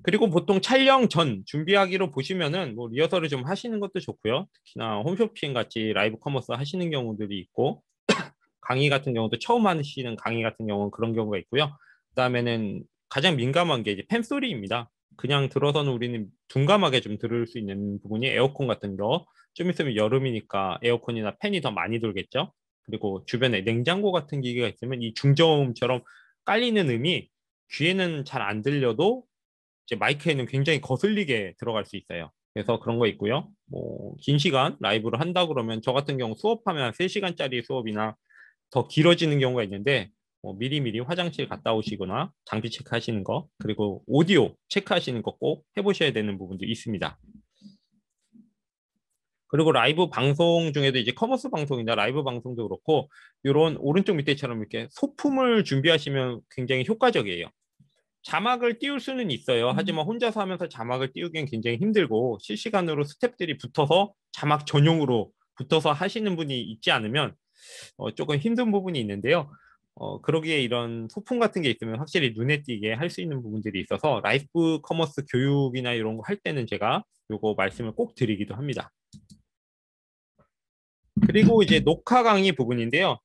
그리고 보통 촬영 전 준비하기로 보시면은 뭐 리허설을 좀 하시는 것도 좋고요. 특히나 홈쇼핑 같이 라이브 커머스 하시는 경우들이 있고 강의 같은 경우도 처음 하시는 강의 같은 경우는 그런 경우가 있고요. 그다음에는 가장 민감한 게 이제 팬소리입니다. 그냥 들어서는 우리는 둔감하게 좀 들을 수 있는 부분이 에어컨 같은 거. 좀 있으면 여름이니까 에어컨이나 팬이 더 많이 돌겠죠. 그리고 주변에 냉장고 같은 기계가 있으면 이 중저음처럼 깔리는 음이 귀에는 잘 안 들려도 이제 마이크에는 굉장히 거슬리게 들어갈 수 있어요. 그래서 그런 거 있고요. 뭐 긴 시간 라이브를 한다 그러면 저 같은 경우 수업하면 3시간짜리 수업이나 더 길어지는 경우가 있는데 미리미리 화장실 갔다 오시거나 장비 체크하시는 거 그리고 오디오 체크하시는 거 꼭 해보셔야 되는 부분도 있습니다. 그리고 라이브 방송 중에도 이제 커머스 방송이나 라이브 방송도 그렇고 이런 오른쪽 밑에처럼 이렇게 소품을 준비하시면 굉장히 효과적이에요. 자막을 띄울 수는 있어요. 하지만 혼자서 하면서 자막을 띄우기엔 굉장히 힘들고 실시간으로 스태프들이 붙어서 자막 전용으로 붙어서 하시는 분이 있지 않으면 조금 힘든 부분이 있는데요. 그러기에 이런 소품 같은 게 있으면 확실히 눈에 띄게 할 수 있는 부분들이 있어서 라이브 커머스 교육이나 이런 거 할 때는 제가 요거 말씀을 꼭 드리기도 합니다. 그리고 이제 녹화 강의 부분인데요.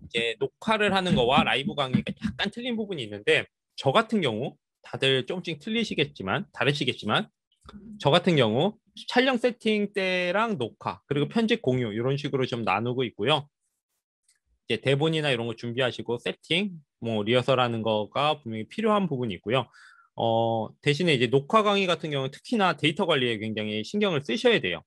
이제 녹화를 하는 거와 라이브 강의가 약간 틀린 부분이 있는데 저 같은 경우 다들 조금씩 틀리시겠지만 다르시겠지만 저 같은 경우 촬영 세팅 때랑 녹화 그리고 편집 공유 이런 식으로 좀 나누고 있고요. 이제 대본이나 이런 거 준비하시고 세팅, 뭐 리허설하는 거가 분명히 필요한 부분이 있고요. 대신에 이제 녹화 강의 같은 경우는 특히나 데이터 관리에 굉장히 신경을 쓰셔야 돼요.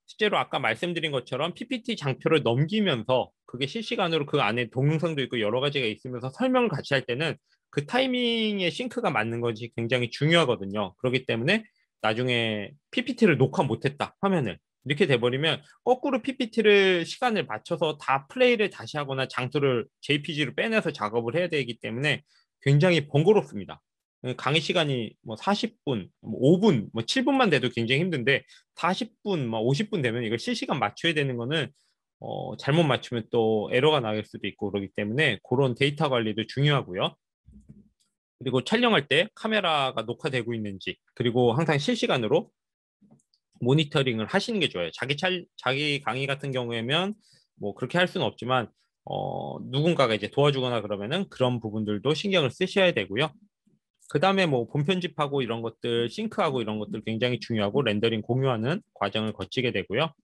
실제로 아까 말씀드린 것처럼 PPT 장표를 넘기면서 그게 실시간으로 그 안에 동영상도 있고 여러 가지가 있으면서 설명을 같이 할 때는 그 타이밍에 싱크가 맞는 것이 굉장히 중요하거든요. 그렇기 때문에 나중에 PPT를 녹화 못했다 화면을 이렇게 돼버리면 거꾸로 PPT를 시간을 맞춰서 다 플레이를 다시 하거나 장소를 JPG로 빼내서 작업을 해야 되기 때문에 굉장히 번거롭습니다. 강의 시간이 뭐 40분, 뭐 5분, 뭐 7분만 돼도 굉장히 힘든데 40분, 막 50분 되면 이걸 실시간 맞춰야 되는 거는 잘못 맞추면 또 에러가 나올 수도 있고 그러기 때문에 그런 데이터 관리도 중요하고요. 그리고 촬영할 때 카메라가 녹화되고 있는지 그리고 항상 실시간으로 모니터링을 하시는 게 좋아요. 자기 강의 같은 경우에면 뭐 그렇게 할 수는 없지만 누군가가 이제 도와주거나 그러면은 그런 부분들도 신경을 쓰셔야 되고요. 그 다음에 뭐 본 편집하고 이런 것들 싱크하고 이런 것들 굉장히 중요하고 렌더링 공유하는 과정을 거치게 되고요.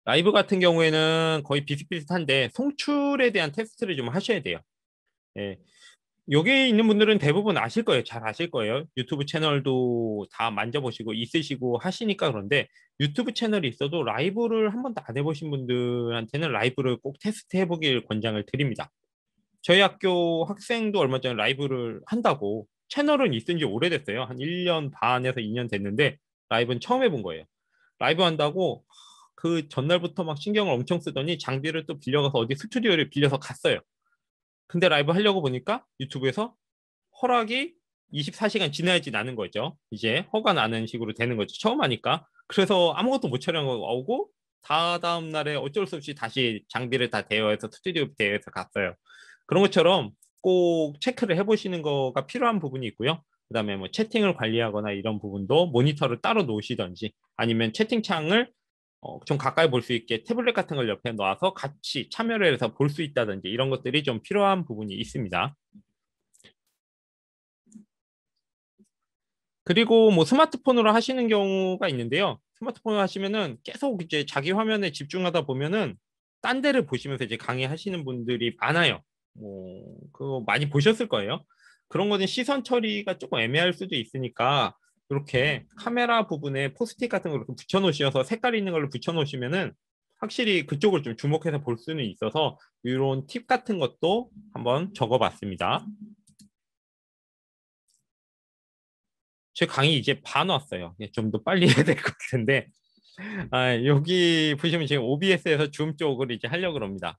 라이브 같은 경우에는 거의 비슷비슷한데 송출에 대한 테스트를 좀 하셔야 돼요. 예. 여기 있는 분들은 대부분 아실 거예요. 잘 아실 거예요. 유튜브 채널도 다 만져보시고 있으시고 하시니까 그런데 유튜브 채널이 있어도 라이브를 한 번도 안 해보신 분들한테는 라이브를 꼭 테스트 해보길 권장을 드립니다. 저희 학교 학생도 얼마 전에 라이브를 한다고 채널은 있은 지 오래됐어요. 한 1년 반에서 2년 됐는데 라이브는 처음 해본 거예요. 라이브 한다고 그 전날부터 막 신경을 엄청 쓰더니 장비를 또 빌려가서 어디 스튜디오를 빌려서 갔어요. 근데 라이브 하려고 보니까 유튜브에서 허락이 24시간 지나야지 나는 거죠. 이제 허가 나는 식으로 되는 거죠. 처음 하니까. 그래서 아무것도 못 촬영하고 다다음 날에 어쩔 수 없이 다시 장비를 다 대여해서 스튜디오 대여해서 갔어요. 그런 것처럼 꼭 체크를 해보시는 거가 필요한 부분이 있고요. 그다음에 뭐 채팅을 관리하거나 이런 부분도 모니터를 따로 놓으시던지 아니면 채팅창을 좀 가까이 볼 수 있게 태블릿 같은 걸 옆에 놔서 같이 참여를 해서 볼 수 있다든지 이런 것들이 좀 필요한 부분이 있습니다. 그리고 뭐 스마트폰으로 하시는 경우가 있는데요. 스마트폰으로 하시면은 계속 이제 자기 화면에 집중하다 보면은 딴 데를 보시면서 이제 강의하시는 분들이 많아요. 그거 많이 보셨을 거예요. 그런 거는 시선 처리가 조금 애매할 수도 있으니까 이렇게 카메라 부분에 포스트잇 같은 걸 이렇게 붙여놓으셔서 색깔 있는 걸로 붙여놓으시면은 확실히 그쪽을 좀 주목해서 볼 수는 있어서 이런 팁 같은 것도 한번 적어봤습니다. 제 강의 이제 반 왔어요. 좀 더 빨리 해야 될 것 같은데, 여기 보시면 지금 OBS에서 줌 쪽을 이제 하려고 합니다.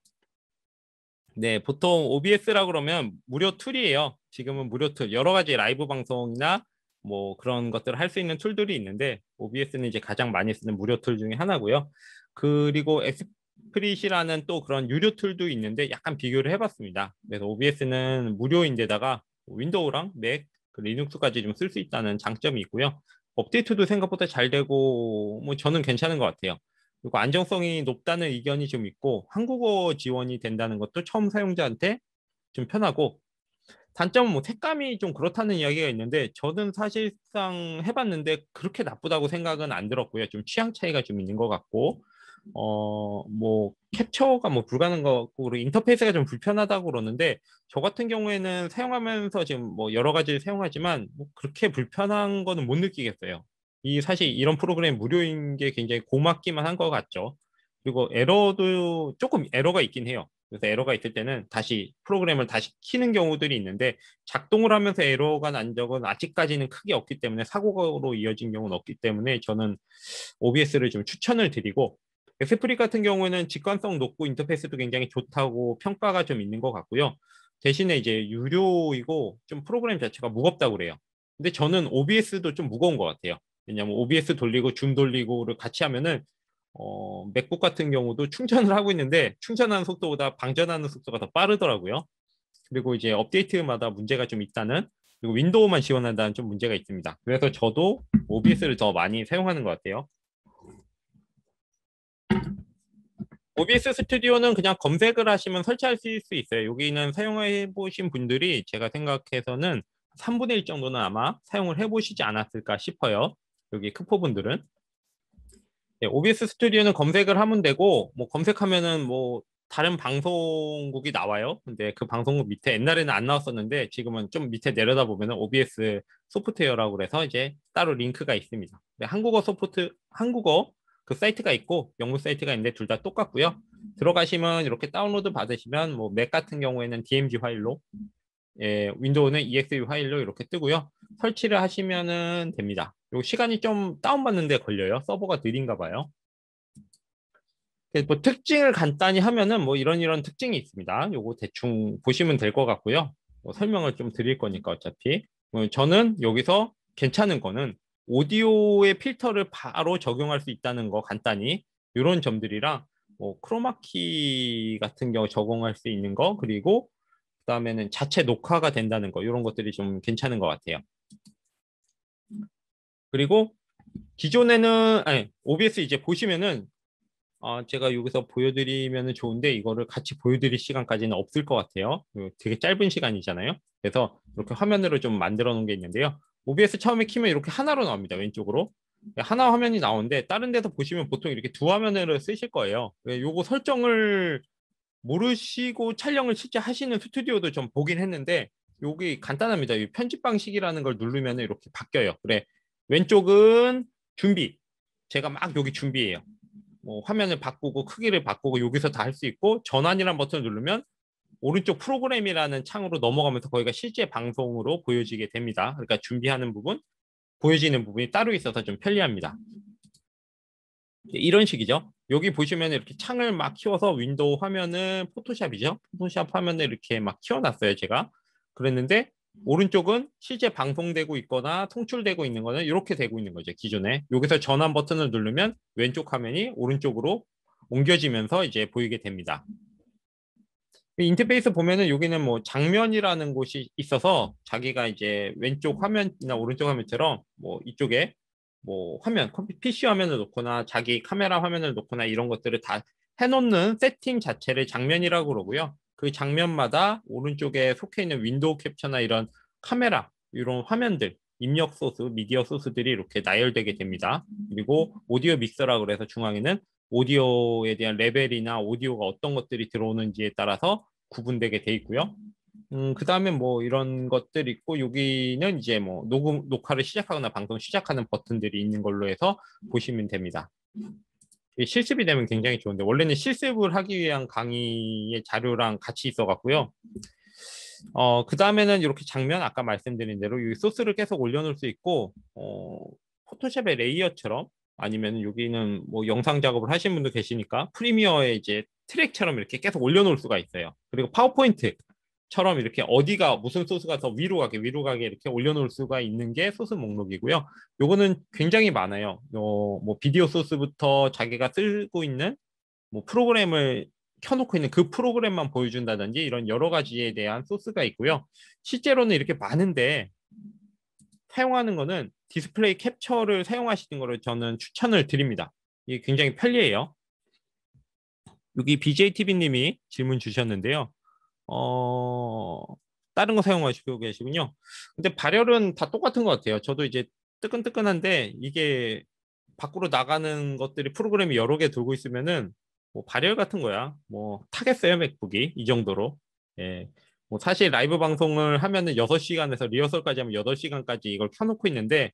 네, 보통 OBS라고 그러면 무료 툴이에요. 지금은 무료 툴. 여러 가지 라이브 방송이나 뭐 그런 것들을 할 수 있는 툴들이 있는데, OBS는 이제 가장 많이 쓰는 무료 툴 중에 하나고요. 그리고 엑스프릿이라는 또 그런 유료 툴도 있는데 약간 비교를 해봤습니다. 그래서 OBS는 무료인데다가 윈도우랑 맥, 리눅스까지 좀 쓸 수 있다는 장점이 있고요. 업데이트도 생각보다 잘 되고 뭐 저는 괜찮은 것 같아요. 그리고 안정성이 높다는 의견이 좀 있고 한국어 지원이 된다는 것도 처음 사용자한테 좀 편하고 단점은 뭐 색감이 좀 그렇다는 이야기가 있는데 저는 사실상 해봤는데 그렇게 나쁘다고 생각은 안 들었고요. 좀 취향 차이가 좀 있는 것 같고 뭐 캡처가 뭐 불가능한 거 같고 그리고 인터페이스가 좀 불편하다고 그러는데 저 같은 경우에는 사용하면서 지금 뭐 여러 가지를 사용하지만 뭐 그렇게 불편한 거는 못 느끼겠어요. 이 사실 이런 프로그램 무료인 게 굉장히 고맙기만 한 것 같죠. 그리고 에러도 조금 에러가 있긴 해요. 그래서 에러가 있을 때는 다시 프로그램을 다시 키는 경우들이 있는데 작동을 하면서 에러가 난 적은 아직까지는 크게 없기 때문에 사고로 이어진 경우는 없기 때문에 저는 OBS를 좀 추천을 드리고 엑스프릿 같은 경우에는 직관성 높고 인터페이스도 굉장히 좋다고 평가가 좀 있는 것 같고요. 대신에 이제 유료이고 좀 프로그램 자체가 무겁다고 그래요. 근데 저는 OBS도 좀 무거운 것 같아요. 왜냐하면 OBS 돌리고 줌 돌리고를 같이 하면은 맥북 같은 경우도 충전을 하고 있는데 충전하는 속도보다 방전하는 속도가 더 빠르더라고요. 그리고 이제 업데이트마다 문제가 좀 있다는 그리고 윈도우만 지원한다는 좀 문제가 있습니다. 그래서 저도 OBS를 더 많이 사용하는 것 같아요. OBS 스튜디오는 그냥 검색을 하시면 설치하실 수 있어요. 여기는 사용해 보신 분들이 제가 생각해서는 3분의 1 정도는 아마 사용을 해보시지 않았을까 싶어요. 여기 크포분들은. 네, OBS 스튜디오는 검색을 하면 되고, 뭐 검색하면은 뭐 다른 방송국이 나와요. 근데 그 방송국 밑에 옛날에는 안 나왔었는데 지금은 좀 밑에 내려다 보면은 OBS 소프트웨어라고 그래서 이제 따로 링크가 있습니다. 네, 한국어 그 사이트가 있고 영문 사이트가 있는데 둘 다 똑같고요. 들어가시면 이렇게 다운로드 받으시면 뭐 맥 같은 경우에는 DMG 파일로, 윈도우는 EXE 파일로 이렇게 뜨고요. 설치를 하시면은 됩니다. 요 시간이 좀 다운받는데 걸려요. 서버가 느린가 봐요. 뭐 특징을 간단히 하면은 뭐 이런 특징이 있습니다. 요거 대충 보시면 될 것 같고요. 뭐 설명을 좀 드릴 거니까 어차피. 저는 여기서 괜찮은 거는 오디오의 필터를 바로 적용할 수 있다는 거 간단히 이런 점들이랑 뭐 크로마키 같은 경우 적용할 수 있는 거 그리고 그다음에는 자체 녹화가 된다는 거 이런 것들이 좀 괜찮은 것 같아요. 그리고 기존에는 아니 OBS 이제 보시면은 제가 여기서 보여드리면 좋은데 이거를 같이 보여드릴 시간까지는 없을 것 같아요. 되게 짧은 시간이잖아요. 그래서 이렇게 화면으로 좀 만들어 놓은 게 있는데요. OBS 처음에 키면 이렇게 하나로 나옵니다. 왼쪽으로. 하나 화면이 나오는데 다른 데서 보시면 보통 이렇게 두 화면으로 쓰실 거예요. 요거 설정을 모르시고 촬영을 실제 하시는 스튜디오도 좀 보긴 했는데 여기 간단합니다. 이 편집 방식이라는 걸 누르면 이렇게 바뀌어요. 그래 왼쪽은 준비. 제가 막 여기 준비해요. 뭐 화면을 바꾸고 크기를 바꾸고 여기서 다 할 수 있고 전환이라는 버튼을 누르면 오른쪽 프로그램이라는 창으로 넘어가면서 거기가 실제 방송으로 보여지게 됩니다. 그러니까 준비하는 부분, 보여지는 부분이 따로 있어서 좀 편리합니다. 이런 식이죠. 여기 보시면 이렇게 창을 막 키워서 윈도우 화면은 포토샵이죠. 포토샵 화면을 이렇게 막 키워놨어요, 제가. 그랬는데 오른쪽은 실제 방송되고 있거나 송출되고 있는 거는 이렇게 되고 있는 거죠, 기존에. 여기서 전환 버튼을 누르면 왼쪽 화면이 오른쪽으로 옮겨지면서 이제 보이게 됩니다. 인터페이스 보면은 여기는 뭐 장면이라는 곳이 있어서 자기가 이제 왼쪽 화면이나 오른쪽 화면처럼 뭐 이쪽에 뭐 화면, PC 화면을 놓거나 자기 카메라 화면을 놓거나 이런 것들을 다 해놓는 세팅 자체를 장면이라고 그러고요. 그 장면마다 오른쪽에 속해 있는 윈도우 캡처나 이런 카메라, 이런 화면들, 입력 소스, 미디어 소스들이 이렇게 나열되게 됩니다. 그리고 오디오 믹서라고 그래서 중앙에는 오디오에 대한 레벨이나 오디오가 어떤 것들이 들어오는지에 따라서 구분되게 돼 있고요. 그 다음에 뭐 이런 것들 있고 여기는 이제 뭐 녹화를 시작하거나 방송 시작하는 버튼들이 있는 걸로 해서 보시면 됩니다. 실습이 되면 굉장히 좋은데 원래는 실습을 하기 위한 강의의 자료랑 같이 있어 갖고요. 그 다음에는 이렇게 장면 아까 말씀드린 대로 이 소스를 계속 올려놓을 수 있고 포토샵의 레이어처럼 아니면 여기는 뭐 영상 작업을 하신 분도 계시니까 프리미어에 이제 트랙처럼 이렇게 계속 올려놓을 수가 있어요. 그리고 파워포인트처럼 이렇게 어디가 무슨 소스가 더 위로 가게 이렇게 올려놓을 수가 있는 게 소스 목록이고요. 요거는 굉장히 많아요. 뭐 비디오 소스부터 자기가 쓰고 있는 뭐 프로그램을 켜놓고 있는 그 프로그램만 보여준다든지 이런 여러 가지에 대한 소스가 있고요. 실제로는 이렇게 많은데 사용하는 거는 디스플레이 캡처를 사용하시는 거를 저는 추천을 드립니다. 이게 굉장히 편리해요. 여기 BJTV님이 질문 주셨는데요. 다른 거 사용하시고 계시군요. 근데 발열은 다 똑같은 것 같아요. 저도 이제 뜨끈뜨끈한데 이게 밖으로 나가는 것들이 프로그램이 여러 개 돌고 있으면은 뭐 발열 같은 거야. 뭐 타겠어요, 맥북이. 이 정도로. 예. 뭐 사실 라이브 방송을 하면은 6시간에서 리허설까지 하면 8시간까지 이걸 켜놓고 있는데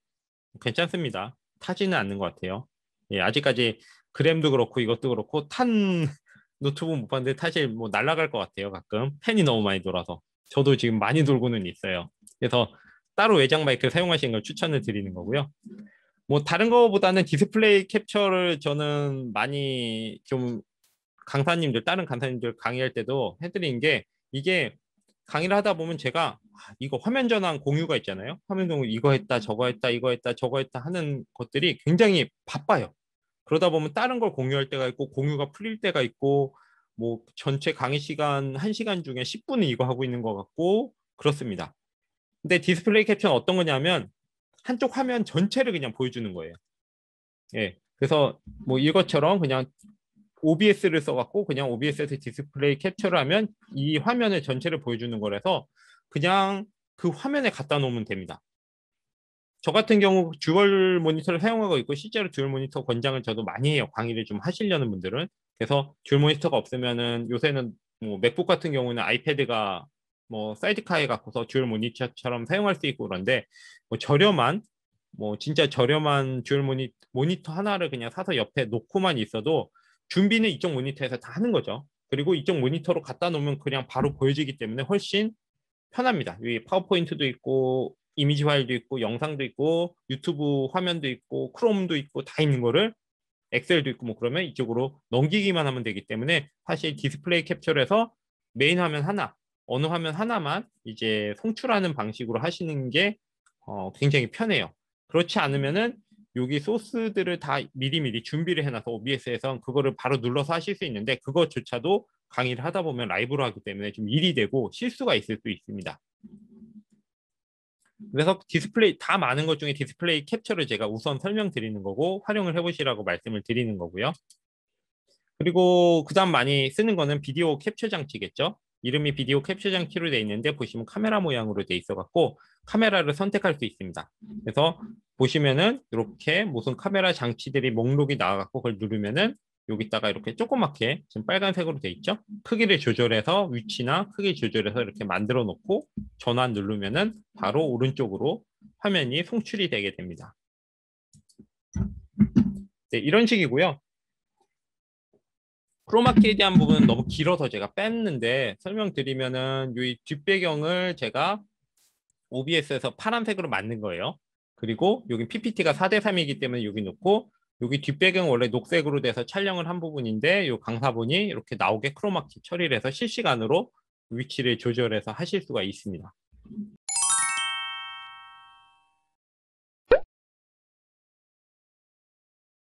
괜찮습니다. 타지는 않는 것 같아요. 예, 아직까지 그램도 그렇고 이것도 그렇고 탄 노트북 못 봤는데 사실 뭐 날아갈 것 같아요. 가끔 팬이 너무 많이 돌아서 저도 지금 많이 돌고는 있어요. 그래서 따로 외장 마이크 사용하시는 걸 추천을 드리는 거고요. 뭐 다른 거보다는 디스플레이 캡처를 저는 많이 좀 강사님들 다른 강사님들 강의할 때도 해드리는 게 이게 강의를 하다 보면 제가 이거 화면 전환 공유가 있잖아요. 화면 공유 이거 했다 저거 했다 이거 했다 저거 했다 하는 것들이 굉장히 바빠요. 그러다 보면 다른 걸 공유할 때가 있고 공유가 풀릴 때가 있고 뭐 전체 강의 시간 1시간 중에 10분은 이거 하고 있는 것 같고 그렇습니다. 근데 디스플레이 캡처는 어떤 거냐면 한쪽 화면 전체를 그냥 보여주는 거예요. 예. 그래서 뭐 이것처럼 그냥 OBS를 써갖고 그냥 OBS에서 디스플레이 캡처를 하면 이 화면을 전체를 보여주는 거라서 그냥 그 화면에 갖다 놓으면 됩니다. 저 같은 경우 듀얼 모니터를 사용하고 있고 실제로 듀얼 모니터 권장을 저도 많이 해요. 강의를 좀 하시려는 분들은. 그래서 듀얼 모니터가 없으면은 요새는 뭐 맥북 같은 경우는 아이패드가 뭐 사이드카에 갖고서 듀얼 모니터처럼 사용할 수 있고 그런데 뭐 저렴한 뭐 진짜 저렴한 듀얼 모니터 하나를 그냥 사서 옆에 놓고만 있어도 준비는 이쪽 모니터에서 다 하는 거죠. 그리고 이쪽 모니터로 갖다 놓으면 그냥 바로 보여지기 때문에 훨씬 편합니다. 여기 파워포인트도 있고 이미지 파일도 있고 영상도 있고 유튜브 화면도 있고 크롬도 있고 다 있는 거를 엑셀도 있고 뭐 그러면 이쪽으로 넘기기만 하면 되기 때문에 사실 디스플레이 캡처를 해서 메인 화면 하나 어느 화면 하나만 이제 송출하는 방식으로 하시는 게 굉장히 편해요. 그렇지 않으면은 여기 소스들을 다 미리미리 준비를 해놔서 OBS에서 그거를 바로 눌러서 하실 수 있는데 그것조차도 강의를 하다 보면 라이브로 하기 때문에 좀 일이 되고 실수가 있을 수 있습니다. 그래서 디스플레이 다 많은 것 중에 디스플레이 캡처를 제가 우선 설명드리는 거고 활용을 해보시라고 말씀을 드리는 거고요. 그리고 그다음 많이 쓰는 거는 비디오 캡처 장치겠죠. 이름이 비디오 캡처 장치로 되어 있는데 보시면 카메라 모양으로 되어 있어 갖고 카메라를 선택할 수 있습니다. 그래서 보시면은 이렇게 무슨 카메라 장치들이 목록이 나와 갖고 그걸 누르면은 여기다가 이렇게 조그맣게 지금 빨간색으로 되어 있죠. 크기를 조절해서 위치나 크기 조절해서 이렇게 만들어 놓고 전환 누르면은 바로 오른쪽으로 화면이 송출이 되게 됩니다. 네, 이런 식이고요. 크로마키에 대한 부분은 너무 길어서 제가 뺐는데 설명드리면은 이 뒷배경을 제가 OBS에서 파란색으로 만든 거예요. 그리고 여기 PPT가 4:3이기 때문에 여기 놓고 여기 뒷배경 원래 녹색으로 돼서 촬영을 한 부분인데 이 강사분이 이렇게 나오게 크로마키 처리를 해서 실시간으로 위치를 조절해서 하실 수가 있습니다.